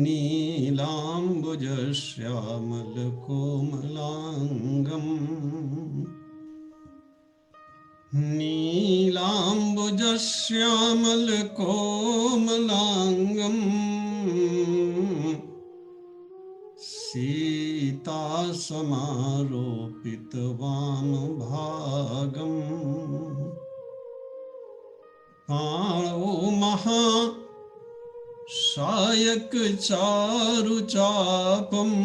नीलाम्बुजश्यामलकोमलाङ्गम् नीलाम्बुजश्यामलकोमलाङ्गम् सीतासमारोपितवामभागम् पाणौ महाशायक चारुचापम्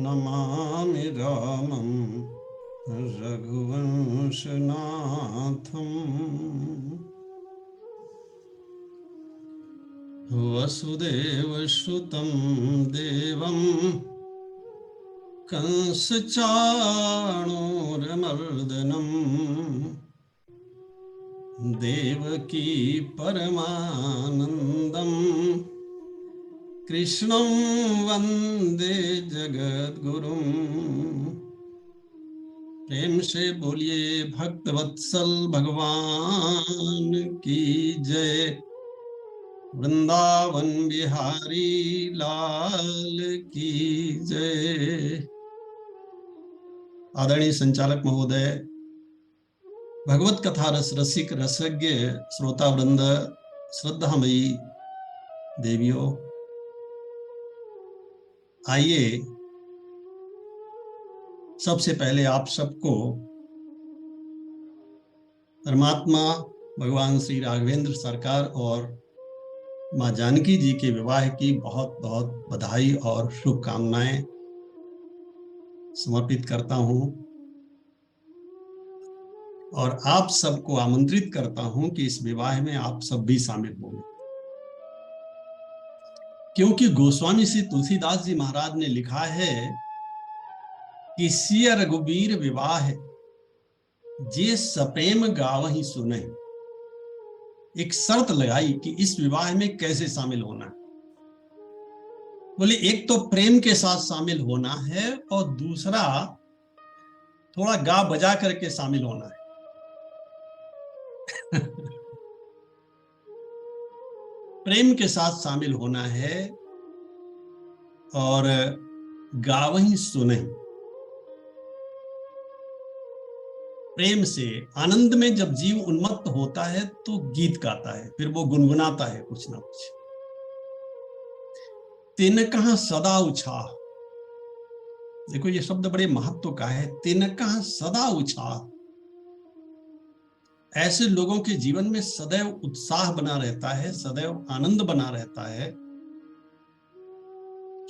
नमामि रामं रघुवंशनाथम् वसुदेवसुतं देवं कंसचाणूरमर्दनम् देवकी परमानन्दम् कृष्णं वन्दे जगद्गुरुम्। प्रेम से बोलिए भक्तवत्सल भगवान की जय। वृंदावन बिहारी लाल की जय। आदरणीय संचालक महोदय, भगवत कथा रस रसिक रसज्ञ श्रोता वृंद, श्रद्धामयी देवियों, आइए सबसे पहले आप सबको परमात्मा भगवान श्री राघवेंद्र सरकार और माँ जानकी जी के विवाह की बहुत बहुत बधाई और शुभकामनाएं समर्पित करता हूं और आप सबको आमंत्रित करता हूं कि इस विवाह में आप सब भी शामिल होंगे, क्योंकि गोस्वामी श्री तुलसीदास जी महाराज ने लिखा है कि सिय रघुबीर विवाह जे सप्रेम गावहि सुने। एक शर्त लगाई कि इस विवाह में कैसे शामिल होना है। बोले एक तो प्रेम के साथ शामिल होना है और दूसरा थोड़ा गा बजा करके शामिल होना है। प्रेम के साथ शामिल होना है और गावहि सुने। प्रेम से आनंद में जब जीव उन्मत्त होता है तो गीत गाता है, फिर वो गुनगुनाता है कुछ ना कुछ। तिनका सदा उछाह, देखो ये शब्द बड़े महत्व का है। तिनका सदा उछाह, ऐसे लोगों के जीवन में सदैव उत्साह बना रहता है, सदैव आनंद बना रहता है।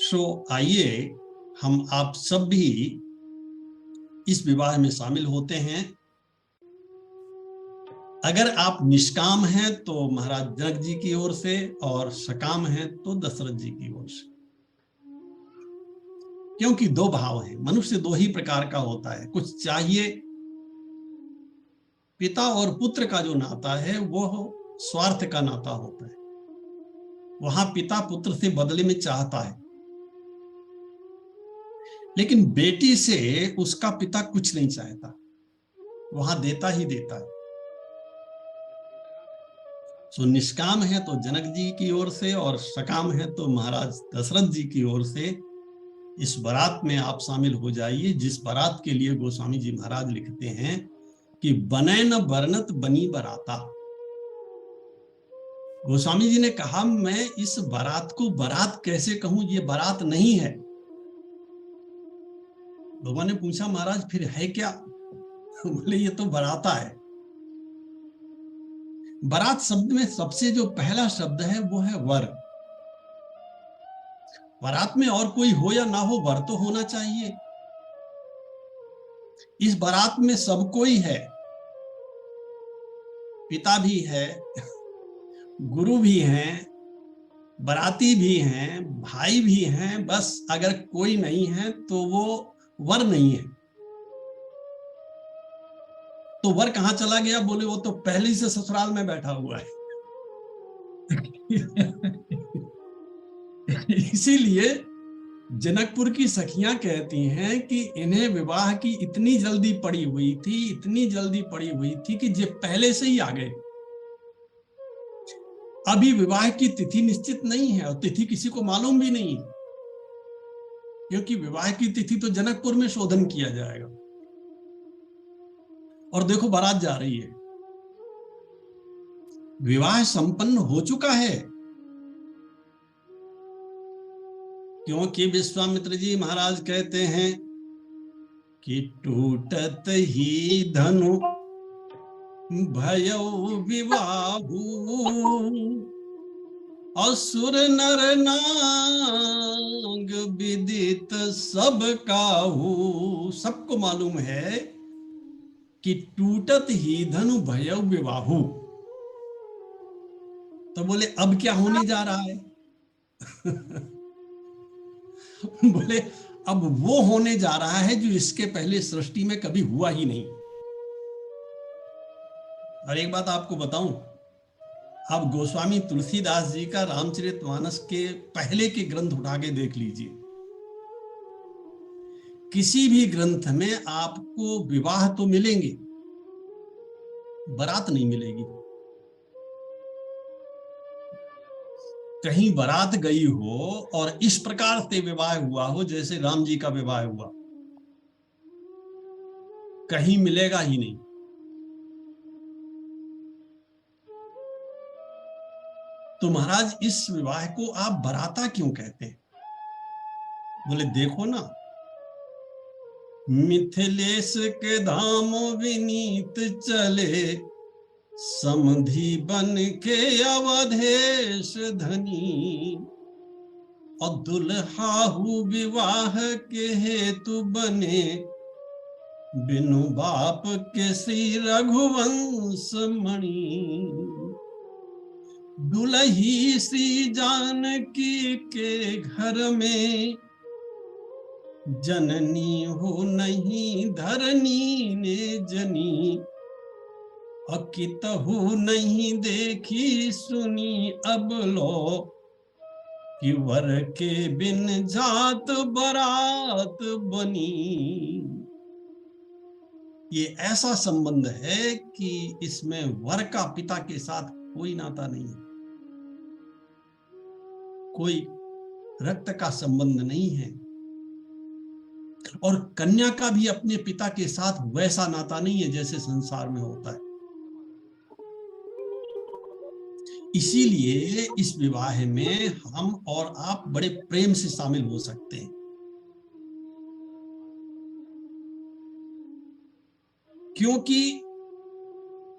सो आइए हम आप सब भी इस विवाह में शामिल होते हैं। अगर आप निष्काम हैं तो महाराज जनक जी की ओर से, और सकाम हैं तो दशरथ जी की ओर से। क्योंकि दो भाव हैं, मनुष्य दो ही प्रकार का होता है। कुछ चाहिए, पिता और पुत्र का जो नाता है वो स्वार्थ का नाता होता है। वहां पिता पुत्र से बदले में चाहता है, लेकिन बेटी से उसका पिता कुछ नहीं चाहता, वहां देता ही देता है। सो निष्काम है तो जनक जी की ओर से, और सकाम है तो महाराज दशरथ जी की ओर से इस बारात में आप शामिल हो जाइए, जिस बारात के लिए गोस्वामी जी महाराज लिखते हैं कि बने न बरनत बनी बराता। गोस्वामी जी ने कहा मैं इस बारात को बारात कैसे कहूं, ये बारात नहीं है। लोगों ने पूछा महाराज फिर है क्या? बोले ये तो बराता है। बारात शब्द में सबसे जो पहला शब्द है वो है वर। बारात में और कोई हो या ना हो, वर तो होना चाहिए। इस बारात में सब कोई है, पिता भी है, गुरु भी हैं, बराती भी हैं, भाई भी हैं, बस अगर कोई नहीं है तो वो वर नहीं है। तो वर कहां चला गया? बोले वो तो पहले से ससुराल में बैठा हुआ है। इसीलिए जनकपुर की सखियां कहती हैं कि इन्हें विवाह की इतनी जल्दी पड़ी हुई थी, इतनी जल्दी पड़ी हुई थी कि ये पहले से ही आ गए। अभी विवाह की तिथि निश्चित नहीं है और तिथि किसी को मालूम भी नहीं है, क्योंकि विवाह की तिथि तो जनकपुर में शोधन किया जाएगा। और देखो बारात जा रही है, विवाह संपन्न हो चुका है। क्योंकि विश्वामित्र जी महाराज कहते हैं कि टूटत ही धनु भयो विवाहु, असुर नर नाग विदित सब काहू। सबको मालूम है कि टूटत ही धनु भयो विवाहु। तो बोले अब क्या होने जा रहा है? बोले अब वो होने जा रहा है जो इसके पहले सृष्टि में कभी हुआ ही नहीं। और एक बात आपको बताऊं, आप गोस्वामी तुलसीदास जी का रामचरितमानस के पहले के ग्रंथ उठा के देख लीजिए। किसी भी ग्रंथ में आपको विवाह तो मिलेंगे, बारात नहीं मिलेगी। कहीं बारात गई हो और इस प्रकार से विवाह हुआ हो जैसे राम जी का विवाह हुआ, कहीं मिलेगा ही नहीं। तो महाराज इस विवाह को आप बराता क्यों कहते हैं? बोले देखो ना, मिथिलेश के धाम विनीत चले, समधि बन के अवधेश धनी, और दुल्हाहु विवाह के हेतु बने, बिनु बाप के श्री रघुवंश मणि। दुल्ही श्री जानकी के घर में, जननी हो नहीं धरनी ने जनी, अकितहु नहीं देखी सुनी अब लो, कि वर के बिन जात बारात बनी। ये ऐसा संबंध है कि इसमें वर का पिता के साथ कोई नाता नहीं है, कोई रक्त का संबंध नहीं है, और कन्या का भी अपने पिता के साथ वैसा नाता नहीं है जैसे संसार में होता है। इसीलिए इस विवाह में हम और आप बड़े प्रेम से शामिल हो सकते हैं, क्योंकि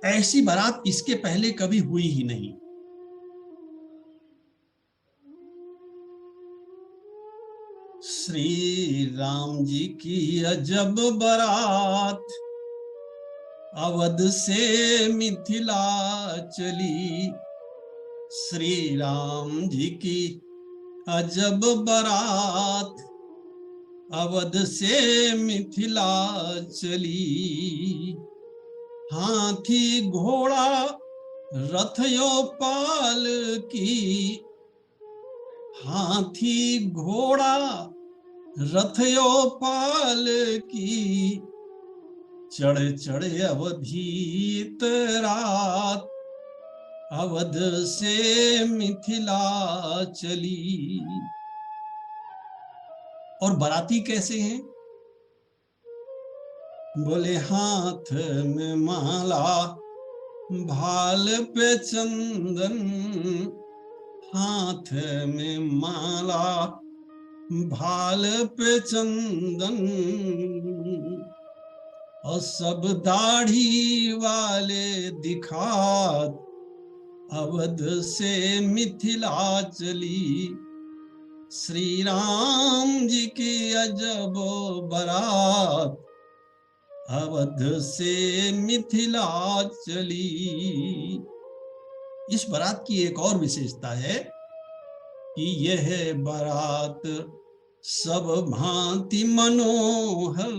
ऐसी बारात इसके पहले कभी हुई ही नहीं। श्री राम जी की अजब बारात, अवध से मिथिला चली। श्री राम जी की अजब बारात, अवध से मिथिला चली। हाथी घोड़ा रथयो पाल की, हाथी घोड़ा रथयो पाल की, चढ़ चढ़ अवधीत रात, अवध से मिथिला चली। और बाराती कैसे हैं? बोले हाथ में माला, भाल पे चंदन, हाथ में माला, भाल पे चंदन, और सब दाढ़ी वाले दिखात, अवध से मिथिला चली, श्री राम जी की अजब बारात, अवध से मिथिला चली। इस बारात की एक और विशेषता है कि यह बारात सब भांति मनोहर,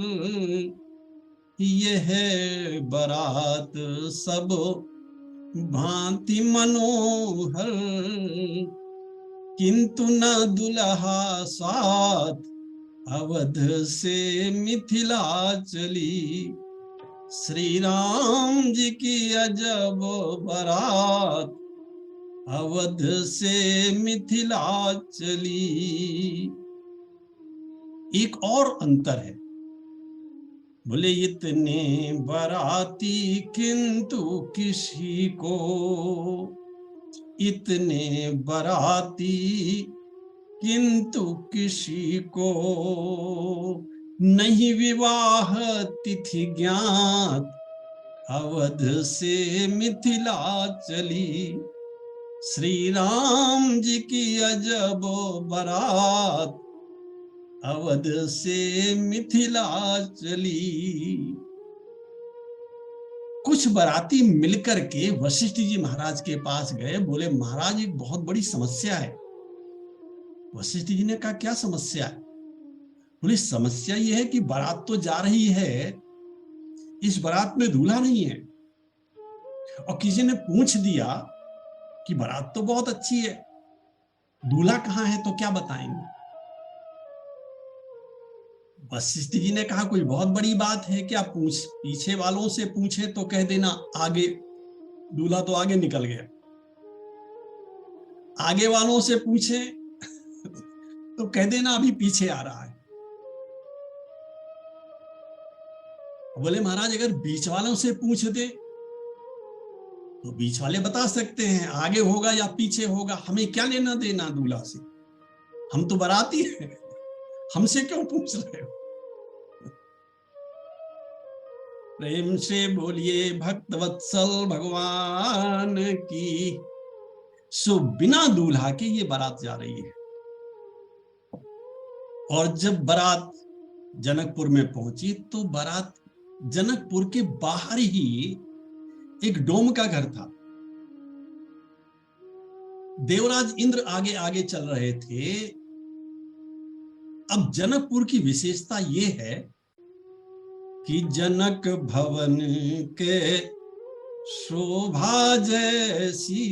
यह बारात सब भांति मनोहर, किंतु न दुल्हा साथ, अवध से मिथिला चली, श्री राम जी की अजब बारात, अवध से मिथिला चली। एक और अंतर है, बोले इतने बाराती किंतु किसी को, इतने बाराती किंतु किसी को, नहीं विवाह तिथि ज्ञात, अवध से मिथिला चली, श्री राम जी की अजब बारात, अवध से मिथिला चली। कुछ बाराती मिलकर के वशिष्ठ जी महाराज के पास गए, बोले महाराज एक बहुत बड़ी समस्या है। वशिष्ठ जी ने कहा क्या समस्या है? बोले समस्या यह है कि बारात तो जा रही है, इस बारात में दूल्हा नहीं है, और किसी ने पूछ दिया कि बारात तो बहुत अच्छी है, दूल्हा कहाँ है, तो क्या बताएंगे? वशिष्ठ जी ने कहा कोई बहुत बड़ी बात है क्या? पीछे वालों से पूछे तो कह देना आगे, दूल्हा तो आगे निकल गया, आगे वालों से पूछे तो कह देना अभी पीछे आ रहा है। बोले महाराज अगर बीच वालों से पूछ दे तो बीच वाले बता सकते हैं आगे होगा या पीछे होगा, हमें क्या लेना देना दूल्हा से, हम तो बाराती हैं, हमसे क्यों पूछ रहे हो? प्रेम से बोलिए भक्त वत्सल भगवान की। सो बिना दूल्हा के ये बारात जा रही है। और जब बारात जनकपुर में पहुंची तो बारात जनकपुर के बाहर ही एक डोम का घर था। देवराज इंद्र आगे आगे चल रहे थे। अब जनकपुर की विशेषता यह है कि जनक भवन के शोभा जैसी,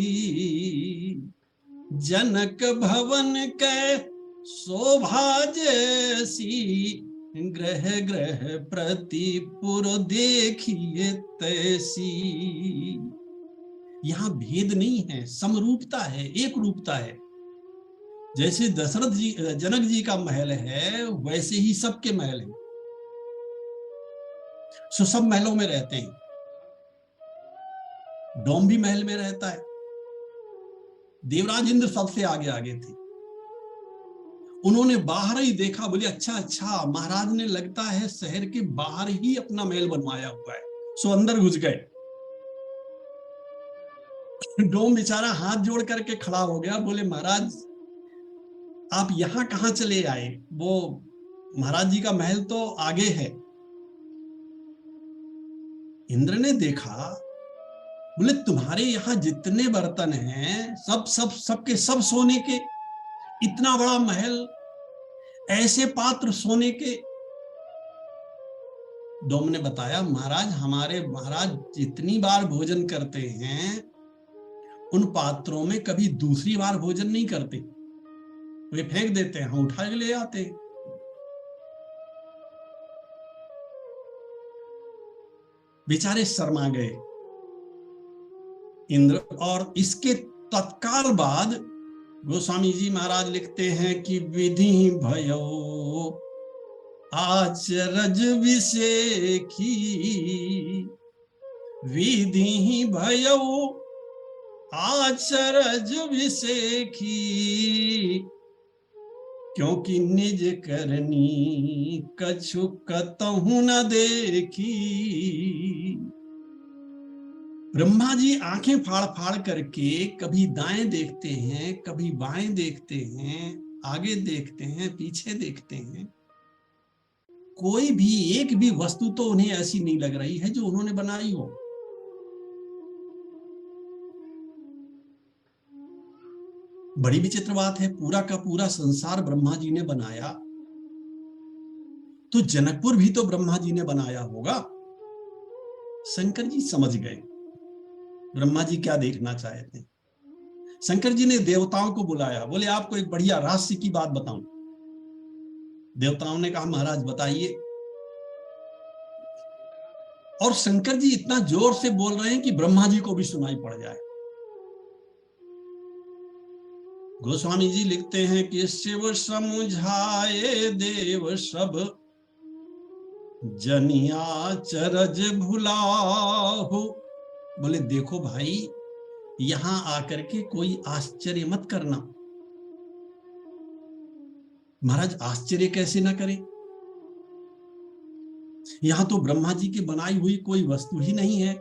जनक भवन के शोभा जैसी, ग्रह ग्रह प्रतिपुर देखिए तैसी। यहां भेद नहीं है, समरूपता है, एक रूपता है। जैसे दशरथ जी जनक जी का महल है वैसे ही सबके महल हैं। सो सब महलों में रहते हैं। डोम भी महल में रहता है। देवराज इंद्र सबसे आगे आगे थे। उन्होंने बाहर ही देखा, बोले अच्छा अच्छा महाराज ने लगता है शहर के बाहर ही अपना महल बनवाया हुआ है। सो अंदर घुस गए। डोम बेचारा हाथ जोड़ करके खड़ा हो गया, बोले महाराज आप यहां कहां चले आए? वो महाराज जी का महल तो आगे है। इंद्र ने देखा, बोले तुम्हारे यहां जितने बर्तन हैं सबके सब सोने के, इतना बड़ा महल, ऐसे पात्र सोने के। डोम ने बताया महाराज हमारे महाराज जितनी बार भोजन करते हैं उन पात्रों में कभी दूसरी बार भोजन नहीं करते, वे फेंक देते हैं, हम उठा के ले आते हैं। बेचारे शर्मा गए इंद्र। और इसके तत्काल बाद गोस्वामी जी महाराज लिखते हैं कि विधि भयो आचरज विषेखी विधि भयऊ आचरज विषेखी क्योंकि निज करनी कछु कतहु न देखी। ब्रह्मा जी आंखें फाड़ फाड़ करके कभी दाएं देखते हैं, कभी बाएं देखते हैं, आगे देखते हैं, पीछे देखते हैं, कोई भी एक भी वस्तु तो उन्हें ऐसी नहीं लग रही है जो उन्होंने बनाई हो। बड़ी विचित्र बात है, पूरा का पूरा संसार ब्रह्मा जी ने बनाया, तो जनकपुर भी तो ब्रह्मा जी ने बनाया होगा। शंकर जी समझ गए ब्रह्मा जी क्या देखना चाहते हैं। शंकर जी ने देवताओं को बुलाया, बोले आपको एक बढ़िया रहस्य की बात बताऊं। देवताओं ने कहा महाराज बताइए। और शंकर जी इतना जोर से बोल रहे हैं कि ब्रह्मा जी को भी सुनाई पड़ जाए। गोस्वामी जी लिखते हैं कि शिव समझाए देव सब जनिया चरज भुलाहु। बोले देखो भाई, यहां आकर के कोई आश्चर्य मत करना। महाराज आश्चर्य कैसे ना करें, यहां तो ब्रह्मा जी की बनाई हुई कोई वस्तु ही नहीं है।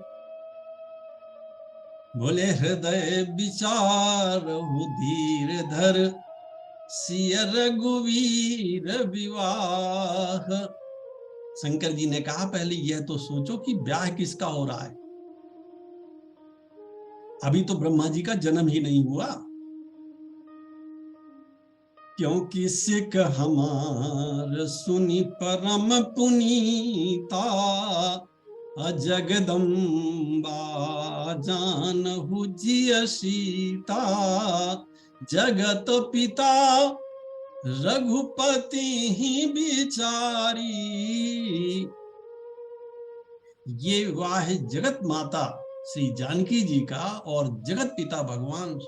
बोले हृदय विचार धीर धर सिय रघुवीर विवाह। शंकर जी ने कहा पहले यह तो सोचो कि ब्याह किसका हो रहा है। अभी तो ब्रह्मा जी का जन्म ही नहीं हुआ। क्योंकि सिख हमार सुनी परम पुनीता जगदम्बा जानहु जिय सीता जगत पिता रघुपति ही बिचारी। ये विवाह है जगत माता श्री जानकी जी का और जगत पिता भगवान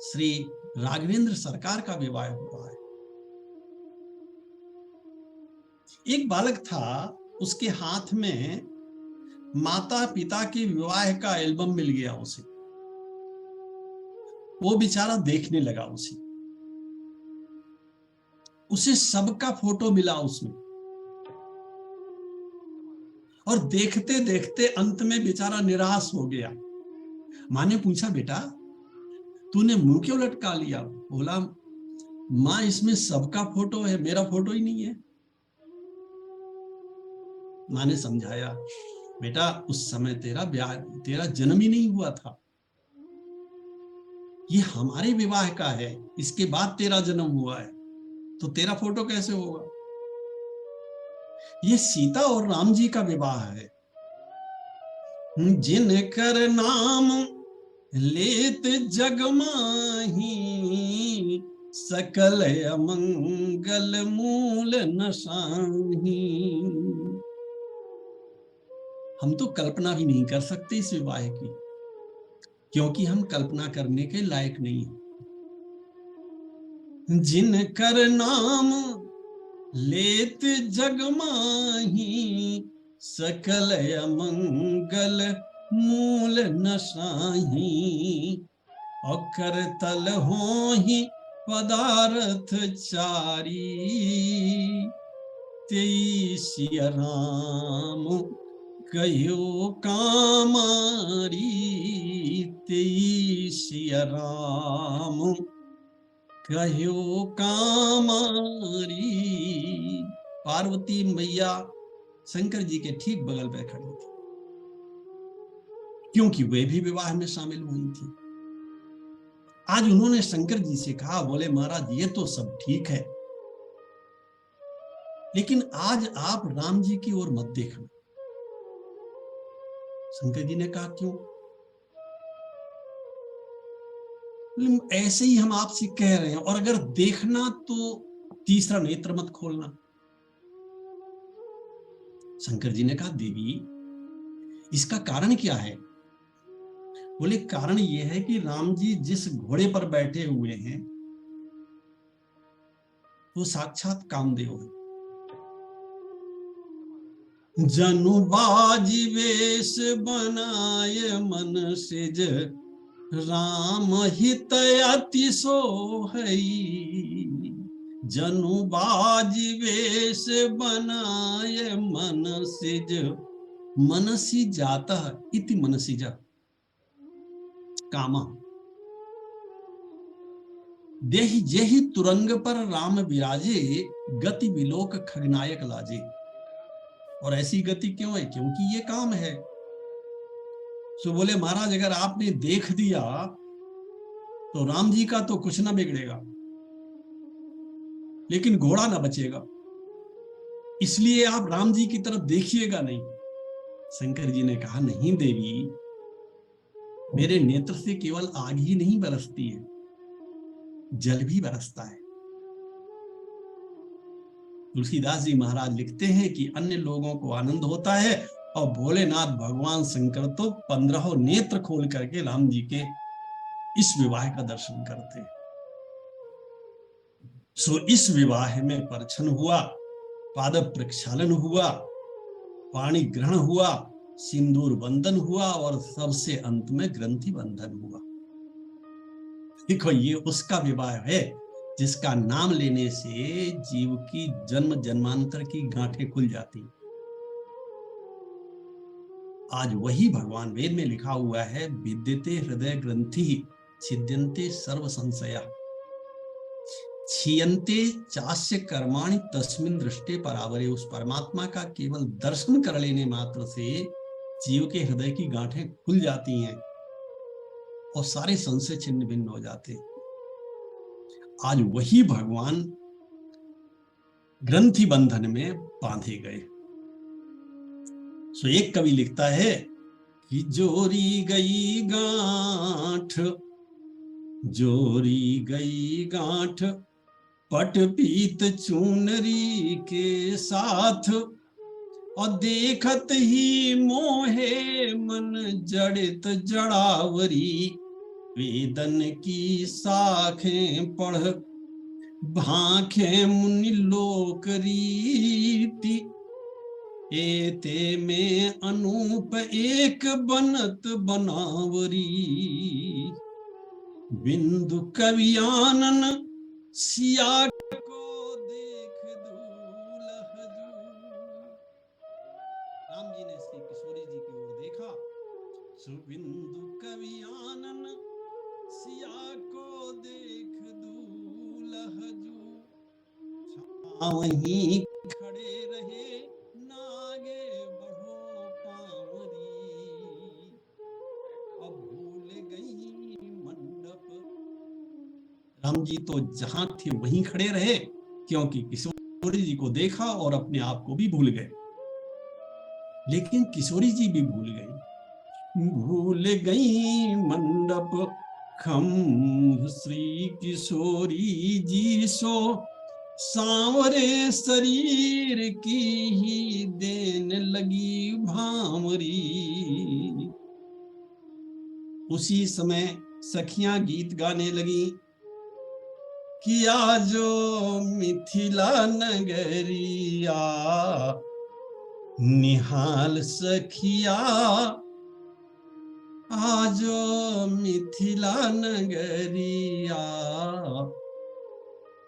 श्री राघवेंद्र सरकार का विवाह हुआ है। एक बालक था, उसके हाथ में माता पिता के विवाह का एल्बम मिल गया उसे। वो बेचारा देखने लगा उसे सबका फोटो मिला उसमें, और देखते देखते अंत में बेचारा निराश हो गया। माँ ने पूछा बेटा तूने मुंह क्यों लटका लिया? बोला माँ इसमें सबका फोटो है, मेरा फोटो ही नहीं है। माँ ने समझाया बेटा उस समय तेरा जन्म ही नहीं हुआ था, ये हमारे विवाह का है, इसके बाद तेरा जन्म हुआ है, तो तेरा फोटो कैसे होगा? ये सीता और राम जी का विवाह है। जिनकर नाम लेत जग माही सकल अमंगल मूल नसाही। हम तो कल्पना भी नहीं कर सकते इस विवाह की, क्योंकि हम कल्पना करने के लायक नहीं हैं। जिनकर नाम लेत जग माही सकल अमंगल मूल नसाही। अकर तल होहि पदार्थ चारी तेई सिया राम कहो कामारी। तेई सिया राम कहो कामारी। पार्वती मैया शंकर जी के ठीक बगल पर खड़ी थी, क्योंकि वे भी विवाह में शामिल हुई थी। आज उन्होंने शंकर जी से कहा, बोले महाराज ये तो सब ठीक है, लेकिन आज आप राम जी की ओर मत देखना। शंकर जी ने कहा क्यों? ऐसे ही हम आपसे कह रहे हैं, और अगर देखना तो तीसरा नेत्र मत खोलना। शंकर जी ने कहा देवी इसका कारण क्या है? बोले कारण यह है कि राम जी जिस घोड़े पर बैठे हुए हैं वो साक्षात कामदेव है। जनु बाजी वेश बनाय मन सिज, राम हित अति सोहई। जनु बाजी वेश बनाय मन सिज, मनसी जातः इति मनसिज कामा। देहि जेहि तुरंग पर राम विराजे, गति विलोक खगनायक लाजे। और ऐसी गति क्यों है? क्योंकि ये काम है। सो बोले महाराज अगर आपने देख दिया तो राम जी का तो कुछ ना बिगड़ेगा, लेकिन घोड़ा ना बचेगा, इसलिए आप राम जी की तरफ देखिएगा नहीं। शंकर जी ने कहा नहीं देवी, मेरे नेत्र से केवल आग ही नहीं बरसती है, जल भी बरसता है। तुलसीदास जी महाराज लिखते हैं कि अन्य लोगों को आनंद होता है और भोलेनाथ भगवान शंकर तो 15 नेत्र खोल करके राम जी के इस विवाह का दर्शन करते हैं। सो इस विवाह में परछन हुआ, पाद प्रक्षालन हुआ, पाणी ग्रहण हुआ, सिंदूर बंधन हुआ और सबसे अंत में ग्रंथि बंधन हुआ। देखो ये उसका विवाह है जिसका नाम लेने से जीव की जन्म जन्मांतर की गांठें खुल जाती। आज वही भगवान वेद में लिखा हुआ है, विद्यते हृदय ग्रंथि छिद्यन्ते सर्व संशया, क्षीयन्ते चास्य कर्माणि तस्मिन् दृष्टे परावरे। उस परमात्मा का केवल दर्शन कर लेने मात्र से जीव के हृदय की गांठें खुल जाती हैं और सारे संशय छिन्न भिन्न हो जाते हैं। आज वही भगवान ग्रंथि बंधन में बांधे गए। सो एक कवि लिखता है कि जोरी गई गांठ, जोरी गई गांठ पट पीत चूनरी के साथ, और देखत ही मोहे मन जड़ित जड़ावरी। वेदन की साखें पढ़ भाखें मुनि लोक रीति, एते में अनूप एक बनत बनावरी। बिंदु कवियानन सिया को देख दूल्ह जू। राम जी ने श्री किशोरी जी की ओर देखा, सुबिंदु कवियानन सिया को देख दूल्ह जू। वहीं खड़े रहे नागे बढ़ो पावरी, अब भूल गई मंडप। राम जी तो जहां थे वहीं खड़े रहे, क्योंकि किशोरी जी को देखा और अपने आप को भी भूल गए। लेकिन किशोरी जी भी भूल गई, भूल गई मंडप खम श्री किशोरी जी सो, सांवरे शरीर की ही देन लगी भामरी। उसी समय सखियां गीत गाने लगी कि आजो मिथिला नगरिया, निहाल सखिया आजो मिथिला नगरिया,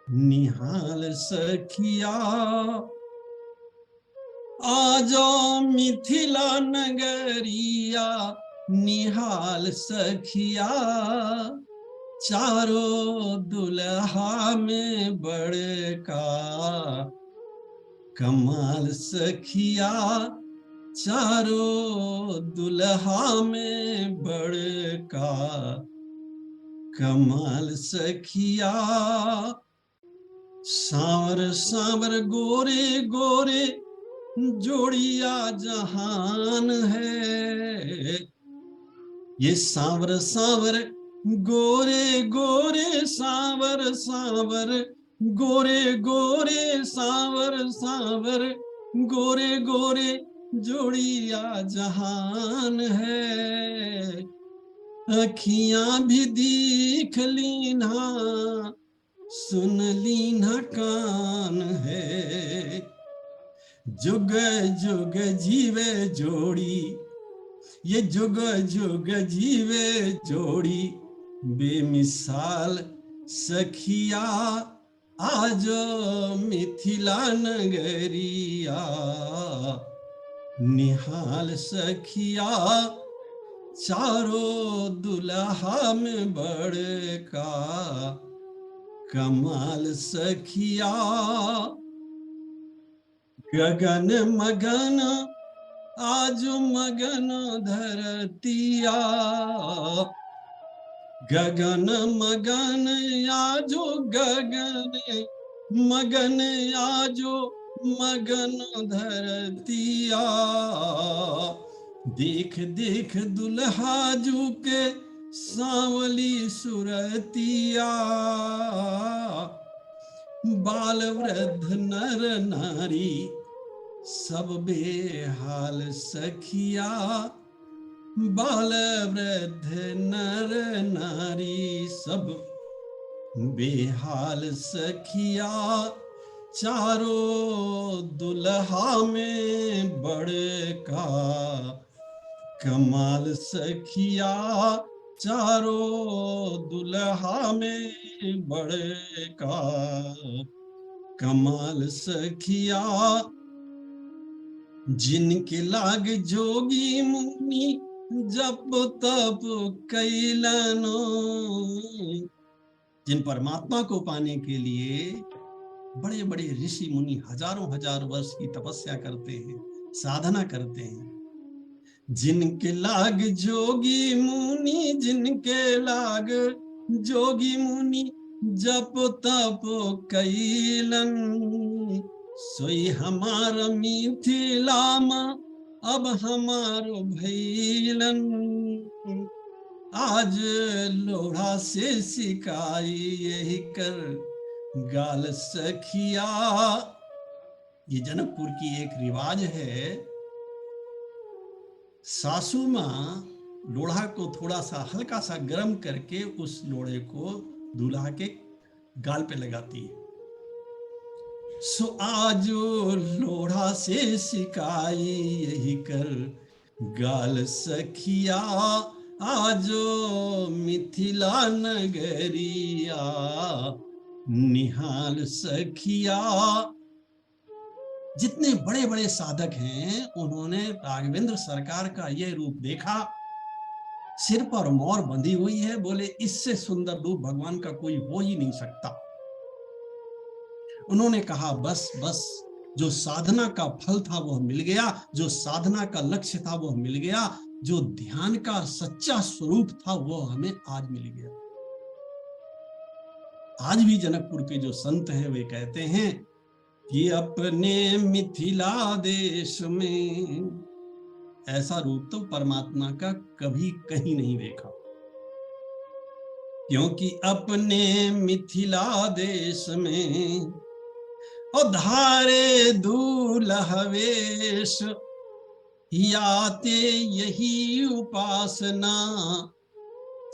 निहाल सखिया आजो मिथिला नगरिया, निहाल सखिया। चारों दुल्हा में बड़का कमाल सखिया, चारों दुल्हा में बड़का कमाल सखिया। सांवर सांवर गोरे गोरे जोड़िया जहान है, ये सांवर सांवर गोरे गोरे सांवर सांवर गोरे गोरे सांवर सांवर गोरे गोरे जोड़िया जहान है। अखियां भी दीख लीना सुन लीना कान है, जुग जुग जीवे जोड़ी, ये जुग जुग जीवे जोड़ी, बेमिसाल सखिया आज मिथिला नगरिया। निहाल सखिया चारों दुल्हा में बड़का, कमाल सखिया गगन मगन आज मगन धरतिया। गगन मगन आजो गगन मगन आजो मगन धरतिया। देख देख दुल्हा जू के सांवली सुरतिया। बाल वृद्ध नर नारी सब बेहाल सखिया। बाल वृद्ध नर नारी सब बेहाल सखिया। चारों दुल्हा में बड़का, कमाल सखिया चारों दुल्हा में बड़का, कमाल सखिया। जिनके लाग जोगी मुनि जप तप कैलनो, जिन परमात्मा को पाने के लिए बड़े बड़े ऋषि मुनि हजारों हजार वर्ष की तपस्या करते हैं, साधना करते हैं। जिनके लाग जोगी मुनि, जिनके लाग जोगी मुनि जप तप कैलन, सोई हमार मिथिला अब हमारो भैलन। आज लोढ़ा से सिकाई यही कर गाल सखिया। ये जनकपुर की एक रिवाज है, सासू माँ लोढ़ा को थोड़ा सा हल्का सा गर्म करके उस लोढ़े को दूल्हा के गाल पे लगाती है। सो आज लोढ़ा से सिकाई यही कर गाल सखिया। आज मिथिला नगरिया निहाल सखिया। जितने बड़े बड़े साधक हैं उन्होंने राघवेंद्र सरकार का यह रूप देखा। सिर पर मोर बंधी हुई है, बोले इससे सुंदर रूप भगवान का कोई हो ही नहीं सकता। उन्होंने कहा बस बस, जो साधना का फल था वह मिल गया, जो साधना का लक्ष्य था वह मिल गया, जो ध्यान का सच्चा स्वरूप था वह हमें आज मिल गया। आज भी जनकपुर के जो संत हैं वे कहते हैं कि अपने मिथिला देश में ऐसा रूप तो परमात्मा का कभी कहीं नहीं देखा, क्योंकि अपने मिथिला देश में धारे दूल्हा वेश, याते यही उपासना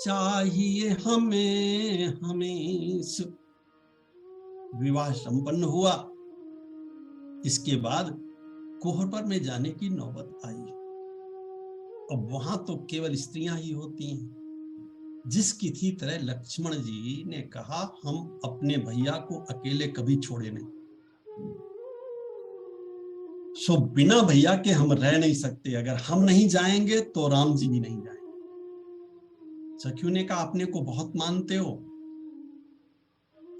चाहिए हमें हमेश। विवाह संपन्न हुआ, इसके बाद कोहबर में जाने की नौबत आई। अब वहां तो केवल स्त्रियां ही होती हैं। जिसकी थी तरह लक्ष्मण जी ने कहा हम अपने भैया को अकेले कभी छोड़े नहीं, सो बिना भैया के हम रह नहीं सकते। अगर हम नहीं जाएंगे तो राम जी भी नहीं जाएंगे। सखियों ने कहा अपने को बहुत मानते हो,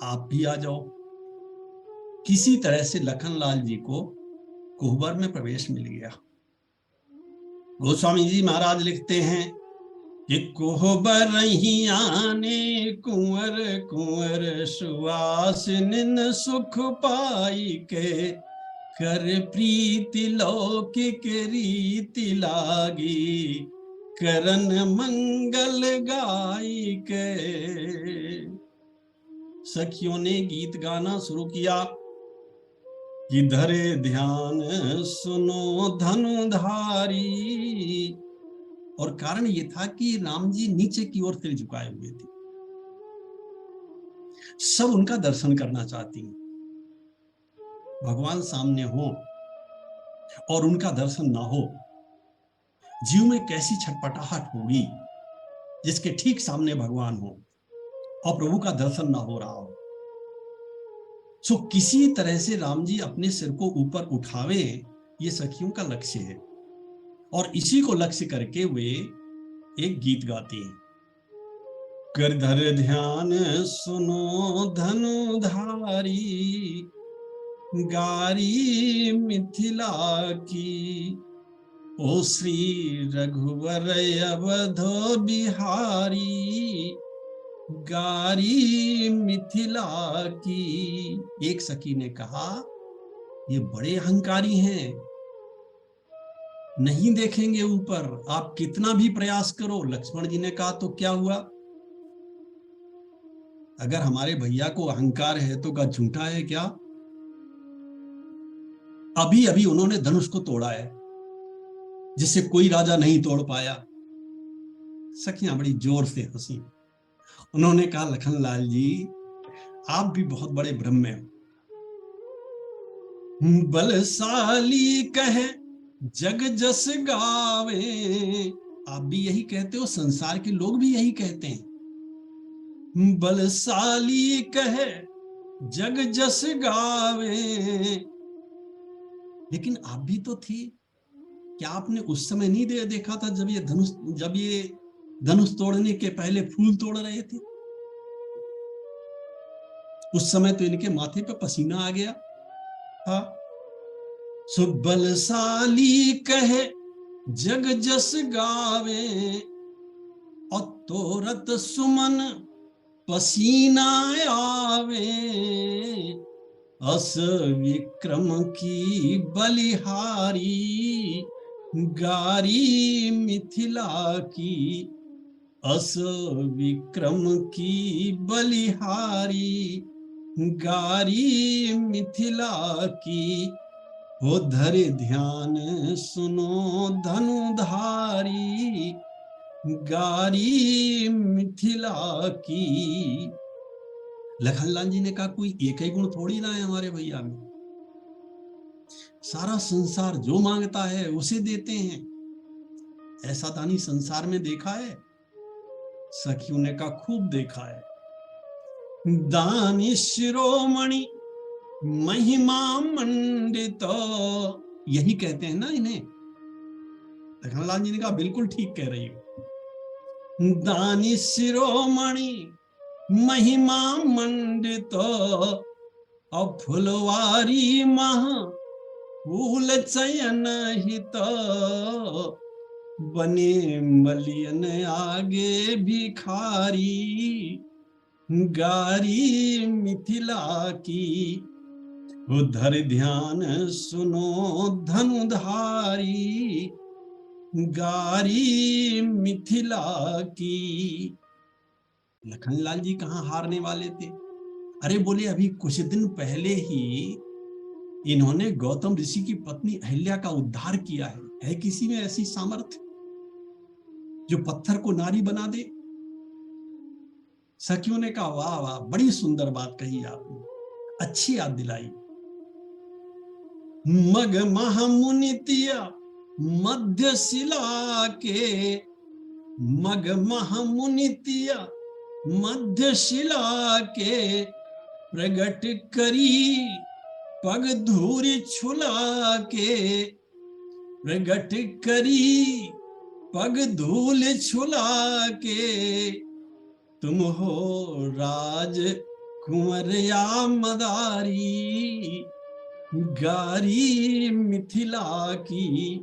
आप भी आ जाओ। किसी तरह से लखनलाल जी को कोहबर में प्रवेश मिल गया। गोस्वामी जी महाराज लिखते हैं कि कोहबर ही आने कुंवर कुंवर सुवासिन सुख पाई के, कर प्रीति लौकिक रीति लागी, करन मंगल गाई के। सखियों ने गीत गाना शुरू किया कि धरे ध्यान सुनो धनुधारी। और कारण ये था कि राम जी नीचे की ओर सिर झुकाए हुए थे, सब उनका दर्शन करना चाहती हैं। भगवान सामने हो और उनका दर्शन ना हो, जीव में कैसी छटपटाहट होगी जिसके ठीक सामने भगवान हो और प्रभु का दर्शन ना हो रहा हो। सो किसी तरह से राम जी अपने सिर को ऊपर उठावे, ये सखियों का लक्ष्य है और इसी को लक्ष्य करके वे एक गीत गाती हैं। कर धर ध्यान सुनो धनुधारी, गारी मिथिला की, ओ श्री रघुवर अवधो बिहारी, गारी मिथिला की। एक सखी ने कहा, ये बड़े अहंकारी हैं, नहीं देखेंगे ऊपर, आप कितना भी प्रयास करो। लक्ष्मण जी ने कहा, तो क्या हुआ, अगर हमारे भैया को अहंकार है तो क्या झूठा है क्या? अभी अभी उन्होंने धनुष को तोड़ा है जिससे कोई राजा नहीं तोड़ पाया। सखियां बड़ी जोर से हंसी। उन्होंने कहा, लखनलाल जी, आप भी बहुत बड़े ब्रह्म हो। बलशाली कहे जग जस गावे, आप भी यही कहते हो, संसार के लोग भी यही कहते हैं। बलशाली कहे जग जस गावे, लेकिन आप भी तो थी। क्या आपने उस समय नहीं देखा था जब ये धनुष तोड़ने के पहले फूल तोड़ रहे थे? उस समय तो इनके माथे पे पसीना आ गया था। सो बलशाली कहे जग जस गावे, और तोरत सुमन पसीना आवे, अस विक्रम की बलिहारी, गारी मिथिला की, अस विक्रम की बलिहारी, गारी मिथिला की। हो धरे ध्यान सुनो धनुधारी, गारी मिथिला की। लखनलाल जी ने कहा, कोई एक ही गुण थोड़ी ना है हमारे भैया में, सारा संसार जो मांगता है उसे देते हैं। ऐसा दानी संसार में देखा है? सखियों ने कहा, खूब देखा है। दानी शिरोमणि महिमा मंडित, यही कहते हैं ना इन्हें। लखनलाल जी ने कहा, बिल्कुल ठीक कह रही हो। दानी शिरोमणि महिमा मंडित, और फुलवारी महा फूल चयन हित, बने मलियन आगे भिखारी, गारी मिथिला की। उधर ध्यान सुनो धनुधारी, गारी मिथिला की। लखनलाल जी कहाँ हारने वाले थे? अरे बोले, अभी कुछ दिन पहले ही इन्होंने गौतम ऋषि की पत्नी अहिल्या का उद्धार किया है किसी में ऐसी सामर्थ्य जो पत्थर को नारी बना दे? सखियों ने कहा, वाह वाह, बड़ी सुंदर बात कही आपने, अच्छी याद दिलाई। मग महामुनितिया मध्य शिला के, मग महामुनितिया मध्य शिला के, प्रगट करी पग धूरी छुला के, प्रगट करी पग धूल छुला के, तुम हो राज कुंवर या मदारी, गारी मिथिला की।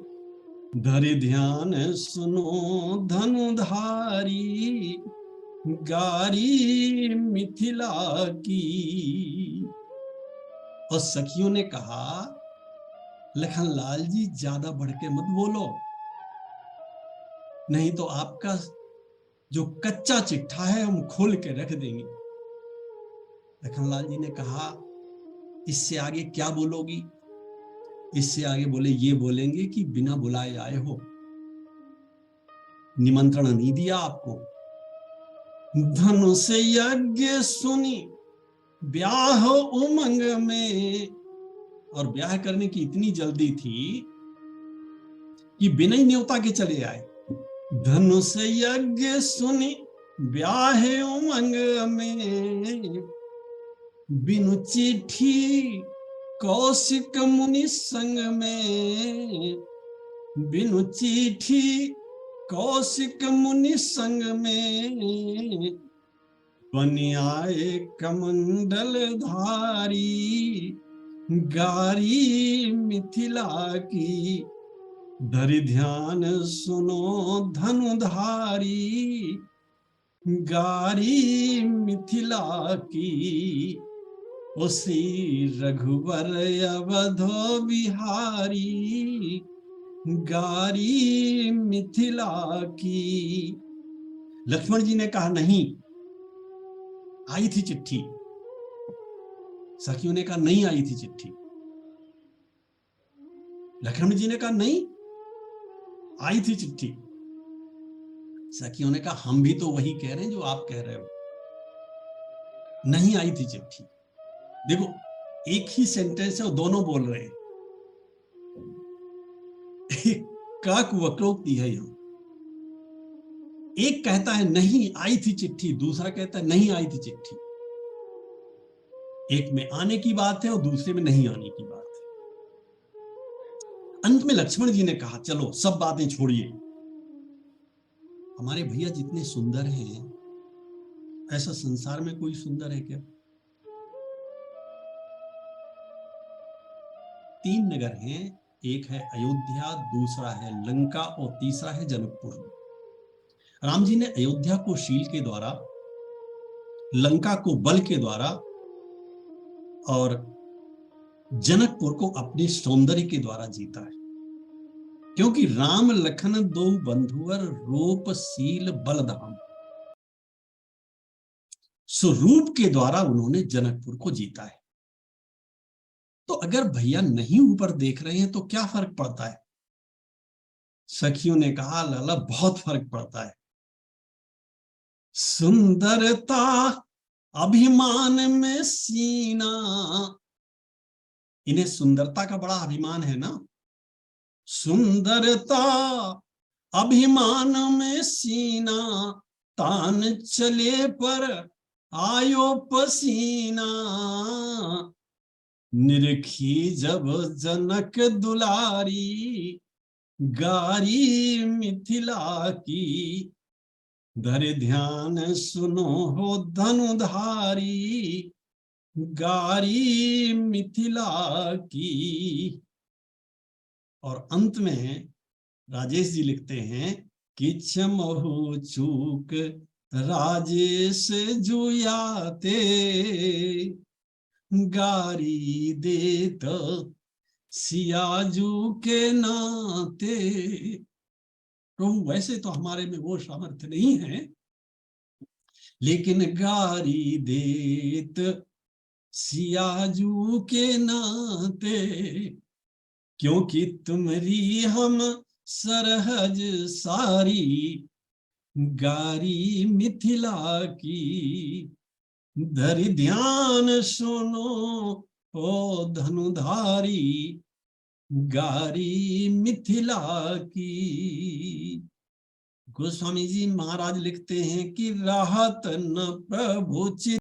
धरि ध्यान सुनो धनुधारी, गारी मिथिला की। और सखियों ने कहा, लखनलाल जी ज्यादा बढ़ के मत बोलो, नहीं तो आपका जो कच्चा चिट्ठा है हम खोल के रख देंगे। लखनलाल जी ने कहा, इससे आगे क्या बोलोगी? इससे आगे बोले, ये बोलेंगे कि बिना बुलाए आए हो, निमंत्रण नहीं दिया आपको। धनुष यज्ञ सुनी ब्याह उमंग में, और ब्याह करने की इतनी जल्दी थी कि बिना न्योता के चले आए। धनुष यज्ञ सुनी ब्याहे उमंग में, बिनु चिट्ठी कौशिक मुनि संग में, बिनु चिट्ठी कौशिक मुनि संग में, बनि आए कमंडल धारी, गारी मिथिला की, धरि ध्यान सुनो धनुधारी, गारी मिथिला की, उसी रघुवर अवधो बिहारी, गारी मिथिला की। लक्ष्मण जी ने कहा नहीं, आई थी चिट्ठी। सखियों ने कहा नहीं आई थी चिट्ठी। लक्ष्मण जी ने कहा नहीं, आई थी चिट्ठी। सखियों ने कहा हम भी तो वही कह रहे हैं जो आप कह रहे हो, नहीं आई थी चिट्ठी। देखो एक ही सेंटेंस है और दोनों बोल रहे हैं, काक वक्रोक्ति है यहां। एक कहता है नहीं आई थी चिट्ठी, दूसरा कहता है नहीं आई थी चिट्ठी। एक में आने की बात है और दूसरे में नहीं आने की बात है। अंत में लक्ष्मण जी ने कहा चलो सब बातें छोड़िए, हमारे भैया जितने सुंदर हैं, ऐसा संसार में कोई सुंदर है क्या? 3 नगर हैं, एक है अयोध्या, दूसरा है लंका और तीसरा है जनकपुर। राम जी ने अयोध्या को शील के द्वारा, लंका को बल के द्वारा और जनकपुर को अपने सौंदर्य के द्वारा जीता है। क्योंकि राम लखन दो बंधुवर, रूप शील बलधाम। स्वरूप के द्वारा उन्होंने जनकपुर को जीता है। तो अगर भैया नहीं ऊपर देख रहे हैं तो क्या फर्क पड़ता है? सखियों ने कहा लाला बहुत फर्क पड़ता है। सुंदरता अभिमान में सीना, इन्हें सुंदरता का बड़ा अभिमान है ना। सुंदरता अभिमान में सीना, तान चले पर आयो पसीना, निरखी जब जनक दुलारी, गारी मिथिला की, धरि ध्यान सुनो हो धनुधारी, गारी मिथिला की। और अंत में राजेश जी लिखते हैं कि क्षमहु चूक राजेश जुयाते, गारी देत सियाजू के नाते। प्रभु वैसे तो हमारे में वो सामर्थ्य नहीं है, लेकिन गारी देत सियाजू के नाते, क्योंकि तुमरी हम सरहज सारी, गारी मिथिला की, धरि ध्यान सुनो ओ धनुधारी, गारी मिथिला की। गोस्वामी जी महाराज लिखते हैं कि राहत न प्रभु चित